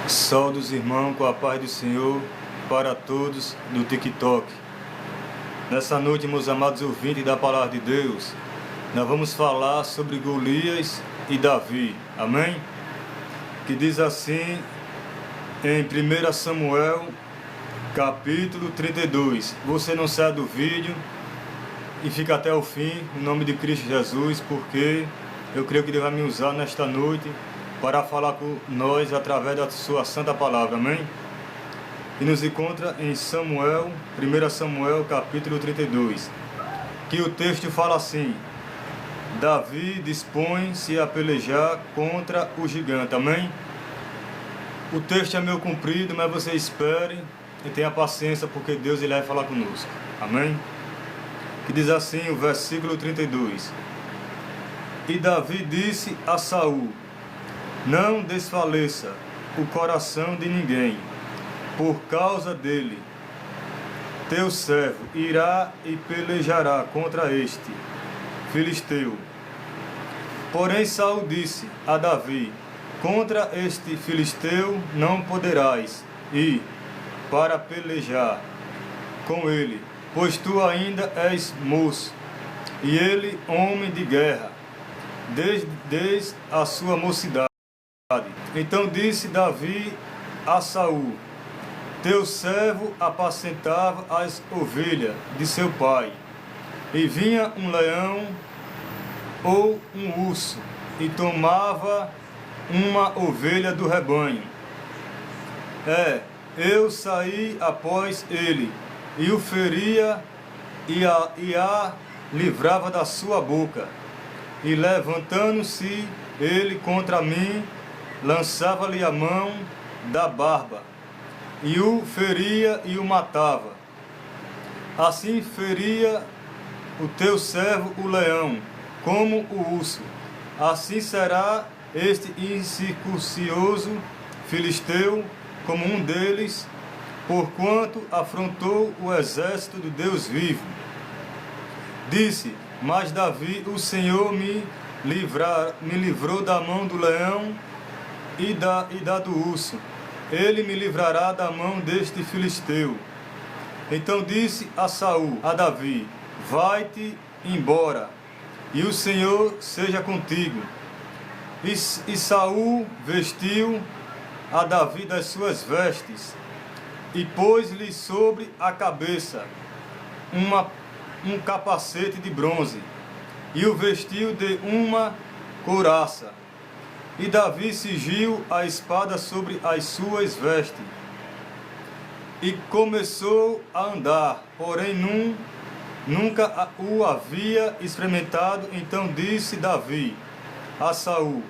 Saudos, irmão, com a paz do Senhor para todos do TikTok. Nessa noite, meus amados ouvintes da Palavra de Deus, nós vamos falar sobre Golias e Davi, amém? Que diz assim em 1 Samuel, capítulo 32. Você não sai do vídeo e fica até o fim, em nome de Cristo Jesus, porque eu creio que Deus vai me usar nesta noite para falar com nós através da sua santa palavra, amém? E nos encontra em Samuel, 1 Samuel, capítulo 32, que o texto fala assim: Davi dispõe-se a pelejar contra o gigante, amém? O texto é meio comprido, mas você espere e tenha paciência, porque Deus ele vai falar conosco, amém? Que diz assim o versículo 32: E Davi disse a Saul: Não desfaleça o coração de ninguém por causa dele. Teu servo irá e pelejará contra este filisteu. Porém Saul disse a Davi: Contra este filisteu não poderás ir para pelejar com ele, pois tu ainda és moço, e ele homem de guerra, desde a sua mocidade. Então disse Davi a Saul: Teu servo apacentava as ovelhas de seu pai, e vinha um leão ou um urso, e tomava uma ovelha do rebanho. Eu saí após ele, e o feria e a livrava da sua boca, e levantando-se ele contra mim, lançava-lhe a mão da barba, e o feria e o matava. Assim feria o teu servo o leão, como o urso. Assim será este incircuncioso filisteu como um deles, porquanto afrontou o exército do Deus vivo. Disse: Mas Davi, o Senhor me livrou da mão do leão e da do urso. Ele me livrará da mão deste filisteu. Então disse a Saul, a Davi: Vai-te embora, e o Senhor seja contigo. E Saul vestiu a Davi das suas vestes, e pôs-lhe sobre a cabeça um capacete de bronze, e o vestiu de uma couraça. E Davi cingiu a espada sobre as suas vestes, e começou a andar, porém nunca o havia experimentado. Então disse Davi a Saul: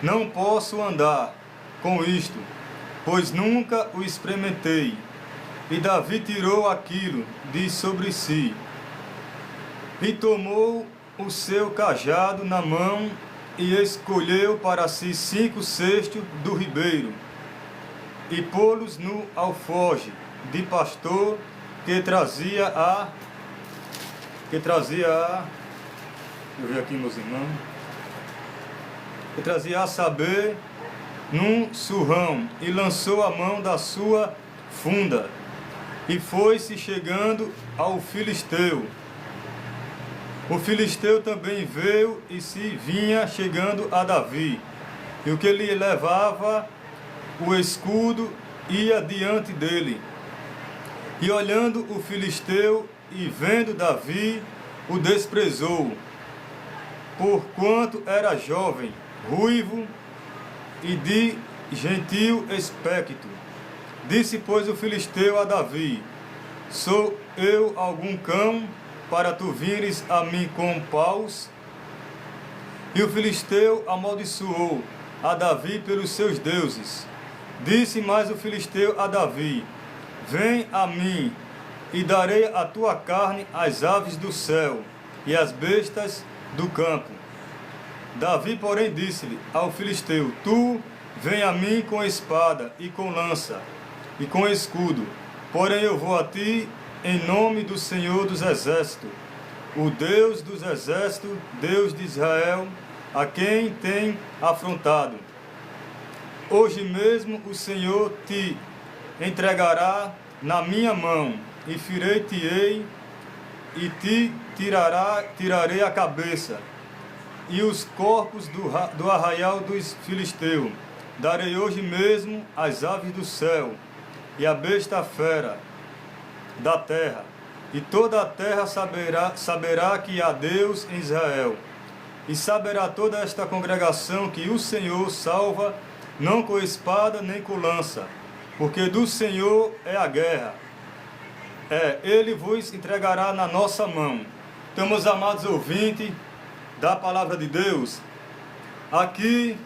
Não posso andar com isto, pois nunca o experimentei. E Davi tirou aquilo de sobre si, e tomou o seu cajado na mão, e escolheu para si 5 cestos do ribeiro, e pô-los no alforje de pastor que trazia deixa eu ver aqui, meus irmãos, que trazia a saber, num surrão, e lançou a mão da sua funda, e foi-se chegando ao filisteu. O filisteu também veio e se vinha chegando a Davi, e o que lhe levava o escudo ia diante dele. E olhando o filisteu e vendo Davi, o desprezou, porquanto era jovem, ruivo e de gentil aspecto. Disse, pois, o filisteu a Davi: Sou eu algum cão, para tu vires a mim com paus? E o filisteu amaldiçoou a Davi pelos seus deuses. Disse mais o filisteu a Davi: Vem a mim, e darei a tua carne às aves do céu e às bestas do campo. Davi, porém, disse-lhe ao filisteu: Tu vem a mim com espada e com lança e com escudo, porém eu vou a ti em nome do Senhor dos Exércitos, o Deus dos Exércitos, Deus de Israel, a quem tem afrontado. Hoje mesmo o Senhor te entregará na minha mão, e ferei-te-ei, e te tirarei a cabeça, e os corpos do arraial dos filisteus. Darei hoje mesmo as aves do céu, e a besta fera da terra, e toda a terra saberá que há Deus em Israel. E saberá toda esta congregação que o Senhor salva, não com espada nem com lança, porque do Senhor é a guerra. Ele vos entregará na nossa mão. Então, meus amados ouvintes da palavra de Deus, aqui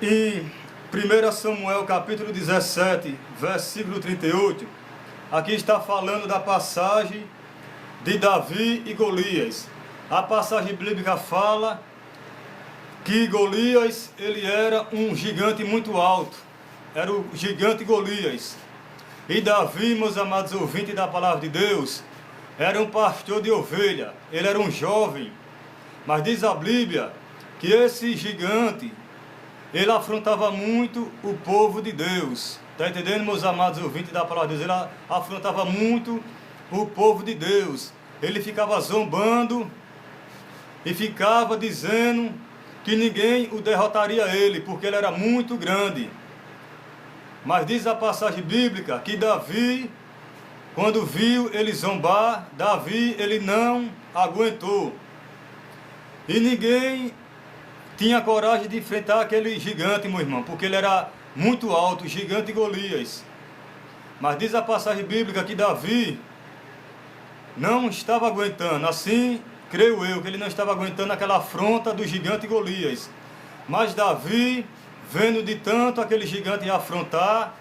em 1 Samuel capítulo 17, versículo 38, aqui está falando da passagem de Davi e Golias. A passagem bíblica fala que Golias, ele era um gigante muito alto, era o gigante Golias. E Davi, meus amados ouvintes da palavra de Deus, era um pastor de ovelha, ele era um jovem. Mas diz a Bíblia que esse gigante, ele afrontava muito o povo de Deus. Está entendendo, meus amados ouvintes da palavra de Deus? Ele afrontava muito o povo de Deus. Ele ficava zombando e ficava dizendo que ninguém o derrotaria ele, porque ele era muito grande. Mas diz a passagem bíblica que Davi, quando viu ele zombar, Davi, ele não aguentou. E ninguém tinha coragem de enfrentar aquele gigante, meu irmão, porque ele era muito alto, o gigante Golias. Mas diz a passagem bíblica que Davi não estava aguentando. Assim, creio eu, que ele não estava aguentando aquela afronta do gigante Golias. Mas Davi, vendo de tanto aquele gigante afrontar,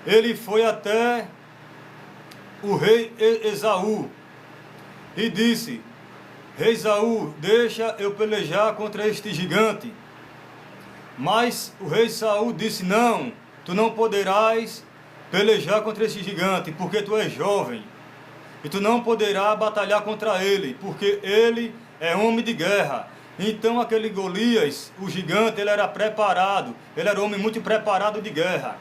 ele foi até o rei Esaú e disse: Rei Esaú, deixa eu pelejar contra este gigante. Mas o rei Saul disse: não, tu não poderás pelejar contra este gigante, porque tu és jovem, e tu não poderás batalhar contra ele, porque ele é homem de guerra. Então aquele Golias, o gigante, ele era preparado, ele era um homem muito preparado de guerra.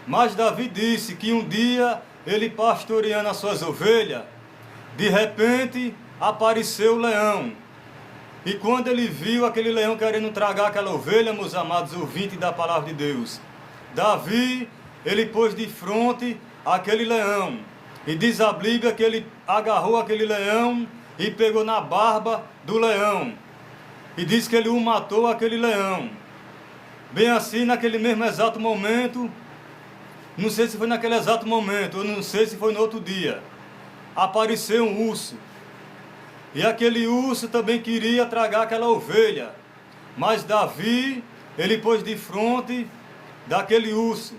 Mas Davi disse que um dia, ele pastoreando as suas ovelhas, de repente apareceu o leão. E quando ele viu aquele leão querendo tragar aquela ovelha, meus amados ouvintes da palavra de Deus, Davi, ele pôs de frente aquele leão. E diz a Bíblia que ele agarrou aquele leão e pegou na barba do leão. E diz que ele o matou, aquele leão. Bem assim, naquele mesmo exato momento, não sei se foi naquele exato momento, ou não sei se foi no outro dia, apareceu um urso. E aquele urso também queria tragar aquela ovelha. Mas Davi, ele pôs de frente daquele urso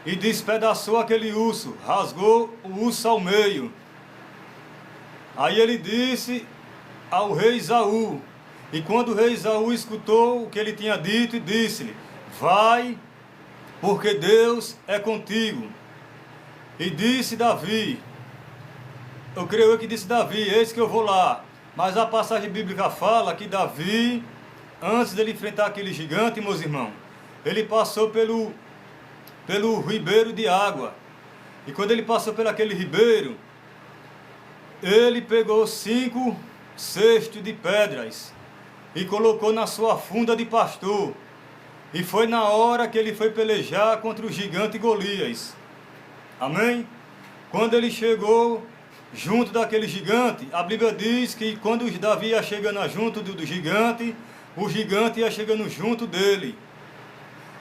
e despedaçou aquele urso, rasgou o urso ao meio. Aí ele disse ao rei Esaú, e quando o rei Esaú escutou o que ele tinha dito, disse-lhe: vai, porque Deus é contigo. E disse Davi, eu creio que disse Davi, eis que eu vou lá. Mas a passagem bíblica fala que Davi, antes dele enfrentar aquele gigante, meus irmãos, ele passou pelo ribeiro de água. E quando ele passou por aquele ribeiro, ele pegou 5 cestos de pedras e colocou na sua funda de pastor. E foi na hora que ele foi pelejar contra o gigante Golias. Amém? Quando ele chegou junto daquele gigante, a Bíblia diz que quando Davi ia chegando junto do gigante, o gigante ia chegando junto dele.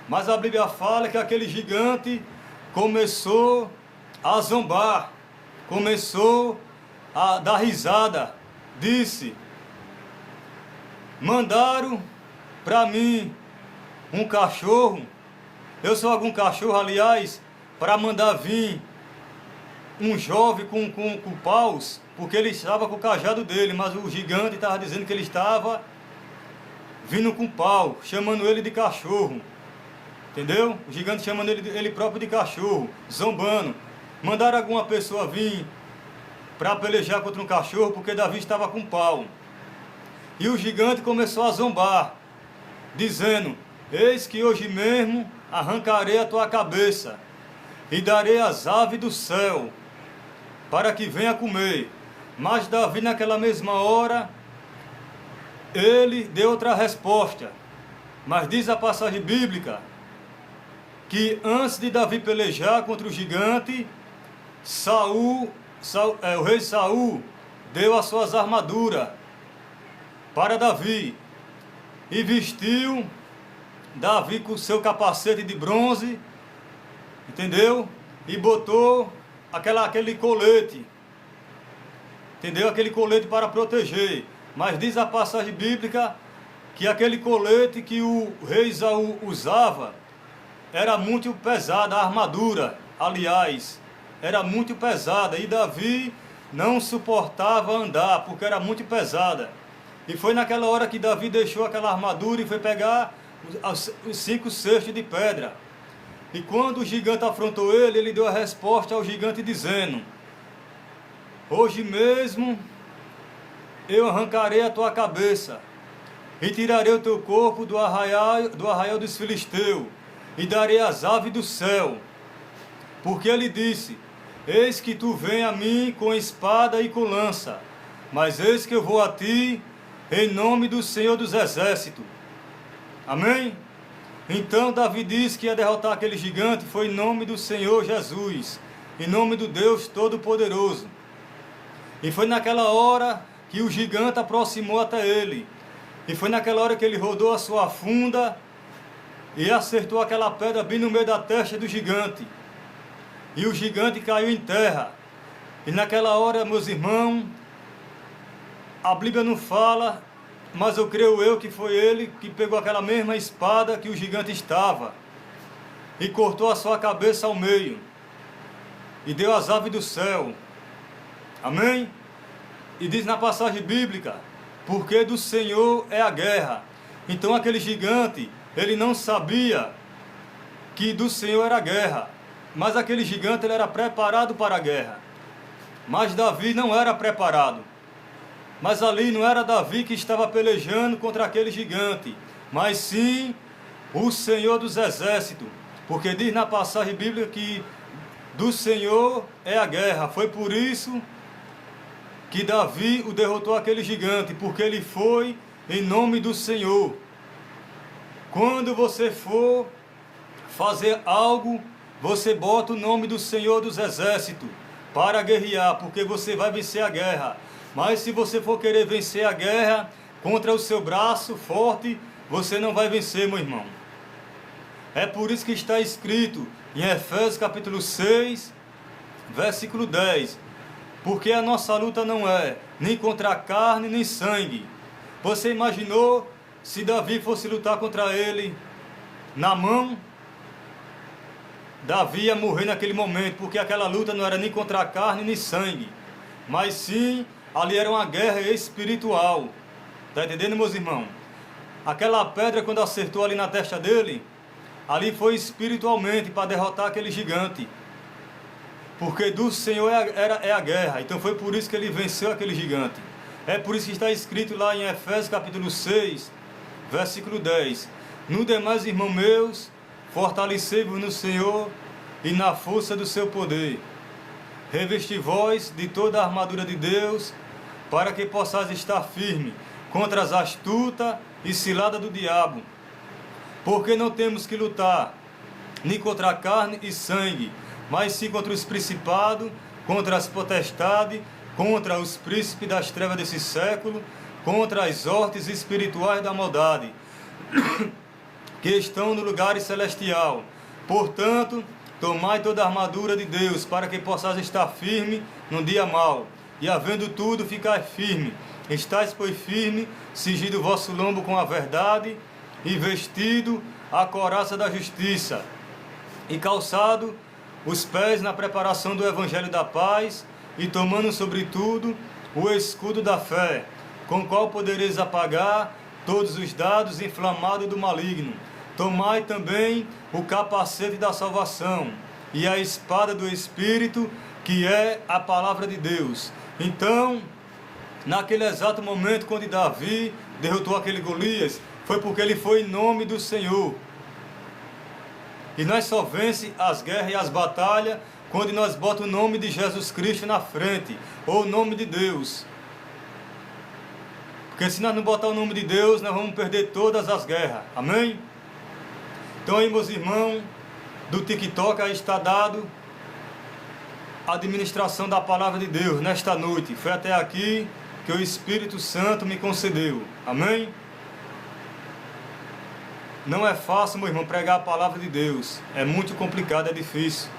Mas a Bíblia fala que aquele gigante começou a zombar, começou a dar risada. Disse: mandaram para mim um cachorro, eu sou algum cachorro, aliás, para mandar vir um jovem com paus, porque ele estava com o cajado dele, mas o gigante estava dizendo que ele estava vindo com pau, chamando ele de cachorro. Entendeu? O gigante chamando ele próprio de cachorro, zombando. Mandaram alguma pessoa vir para pelejar contra um cachorro, porque Davi estava com pau. E o gigante começou a zombar, dizendo: eis que hoje mesmo arrancarei a tua cabeça, e darei às aves do céu, para que venha comer. Mas Davi, naquela mesma hora, ele deu outra resposta. Mas diz a passagem bíblica que antes de Davi pelejar contra o gigante, o rei Saul deu as suas armaduras para Davi e vestiu Davi com seu capacete de bronze, entendeu? E botou aquele colete, entendeu? Aquele colete para proteger. Mas diz a passagem bíblica que aquele colete que o rei Saul usava era muito pesada, a armadura, aliás, era muito pesada, e Davi não suportava andar, porque era muito pesada. E foi naquela hora que Davi deixou aquela armadura e foi pegar os 5 cestos de pedra. E quando o gigante afrontou ele, ele deu a resposta ao gigante dizendo: hoje mesmo eu arrancarei a tua cabeça, e tirarei o teu corpo do arraial dos filisteus, e darei às aves do céu. Porque ele disse: eis que tu vem a mim com espada e com lança, mas eis que eu vou a ti em nome do Senhor dos Exércitos. Amém? Então Davi disse que ia derrotar aquele gigante, foi em nome do Senhor Jesus, em nome do Deus Todo-Poderoso. E foi naquela hora que o gigante aproximou até ele. E foi naquela hora que ele rodou a sua funda e acertou aquela pedra bem no meio da testa do gigante. E o gigante caiu em terra. E naquela hora, meus irmãos, a Bíblia não fala, mas eu creio que foi ele que pegou aquela mesma espada que o gigante estava e cortou a sua cabeça ao meio e deu às aves do céu. Amém? E diz na passagem bíblica: porque do Senhor é a guerra. Então aquele gigante, ele não sabia que do Senhor era a guerra, mas aquele gigante ele era preparado para a guerra. Mas Davi não era preparado. Mas ali não era Davi que estava pelejando contra aquele gigante, mas sim o Senhor dos Exércitos. Porque diz na passagem bíblica que do Senhor é a guerra. Foi por isso que Davi o derrotou aquele gigante, porque ele foi em nome do Senhor. Quando você for fazer algo, você bota o nome do Senhor dos Exércitos para guerrear, porque você vai vencer a guerra. Mas se você for querer vencer a guerra contra o seu braço forte, você não vai vencer, meu irmão. É por isso que está escrito em Efésios capítulo 6, versículo 10. Porque a nossa luta não é nem contra a carne nem sangue. Você imaginou se Davi fosse lutar contra ele na mão? Davi ia morrer naquele momento, porque aquela luta não era nem contra a carne nem sangue, mas sim, ali era uma guerra espiritual. Está entendendo, meus irmãos? Aquela pedra, quando acertou ali na testa dele, ali foi espiritualmente para derrotar aquele gigante. Porque do Senhor é a guerra. Então foi por isso que ele venceu aquele gigante. É por isso que está escrito lá em Efésios capítulo 6, versículo 10. No demais, irmãos meus, fortalecei-vos no Senhor e na força do seu poder. Revesti vós de toda a armadura de Deus, para que possais estar firme contra as astutas e ciladas do diabo. Porque não temos que lutar nem contra a carne e sangue, mas sim contra os principados, contra as potestades, contra os príncipes das trevas desse século, contra as hortes espirituais da maldade, que estão no lugar celestial. Portanto, tomai toda a armadura de Deus, para que possais estar firme no dia mau, e havendo tudo, ficai firme. Estais, pois, firme, cingido o vosso lombo com a verdade, e vestido a couraça da justiça, e calçado os pés na preparação do evangelho da paz, e tomando sobretudo o escudo da fé, com o qual podereis apagar todos os dardos inflamados do maligno. Tomai também o capacete da salvação e a espada do Espírito, que é a palavra de Deus. Então, naquele exato momento, quando Davi derrotou aquele Golias, foi porque ele foi em nome do Senhor. E nós só vence as guerras e as batalhas quando nós botamos o nome de Jesus Cristo na frente, ou o nome de Deus. Porque se nós não botar o nome de Deus, nós vamos perder todas as guerras. Amém? Então aí, meus irmãos, do TikTok, aí está dado a administração da palavra de Deus nesta noite. Foi até aqui que o Espírito Santo me concedeu. Amém? Não é fácil, meu irmão, pregar a palavra de Deus. É muito complicado, é difícil.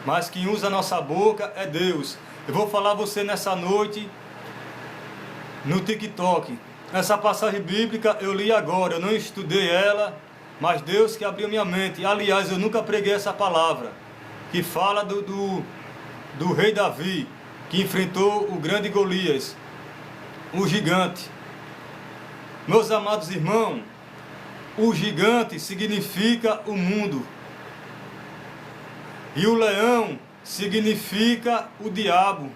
Mas quem usa a nossa boca é Deus. Eu vou falar a você nessa noite no TikTok. Essa passagem bíblica eu li agora, eu não estudei ela, mas Deus que abriu minha mente. Aliás, eu nunca preguei essa palavra, que fala do rei Davi, que enfrentou o grande Golias, o gigante. Meus amados irmãos, o gigante significa o mundo. E o leão significa o diabo.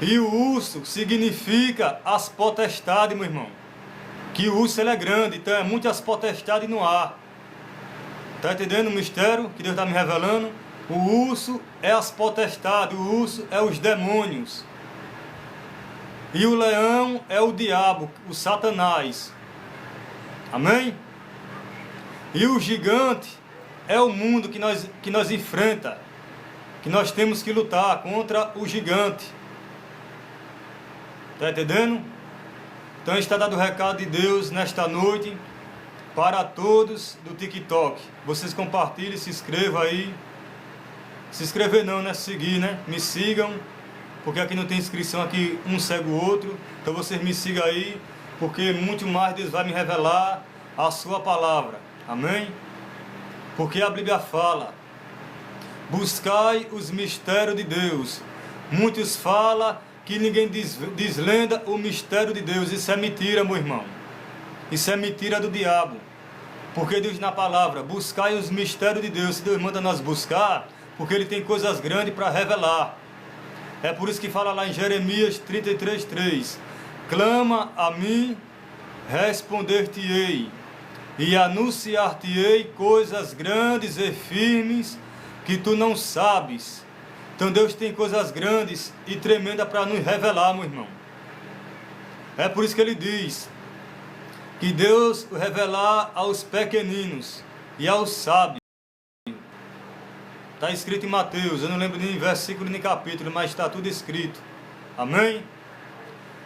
E o urso significa as potestades, meu irmão. Que o urso ele é grande, então é muitas potestades no ar. Está entendendo o mistério que Deus está me revelando? O urso é as potestades, o urso é os demônios. E o leão é o diabo, o Satanás. Amém? E o gigante é o mundo que nós enfrenta, que nós temos que lutar contra o gigante. Está entendendo? Então está dado o recado de Deus nesta noite para todos do TikTok. Vocês compartilhem, se inscrevam aí. Se inscrever não, né? Seguir, né? Me sigam, porque aqui não tem inscrição, aqui um segue o outro. Então vocês me sigam aí, porque muito mais Deus vai me revelar a sua palavra. Amém? Porque a Bíblia fala: buscai os mistérios de Deus. Muitos falam que ninguém deslenda o mistério de Deus. Isso é mentira, meu irmão. Isso é mentira do diabo. Porque Deus na palavra: buscai os mistérios de Deus. Se Deus manda nós buscar, porque Ele tem coisas grandes para revelar. É por isso que fala lá em Jeremias 33:3: clama a mim, responder-te-ei, e anunciar-te-ei coisas grandes e firmes que tu não sabes. Então Deus tem coisas grandes e tremendas para nos revelar, meu irmão. É por isso que Ele diz que Deus revelar aos pequeninos e aos sábios. Está escrito em Mateus, eu não lembro nem versículo nem capítulo, mas está tudo escrito. Amém?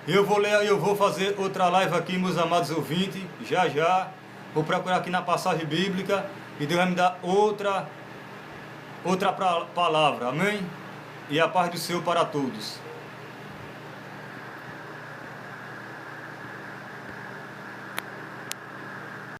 Eu vou ler, eu vou fazer outra live aqui, meus amados ouvintes, já. Vou procurar aqui na passagem bíblica e Deus vai me dar outra palavra. Amém? E a paz do Senhor para todos.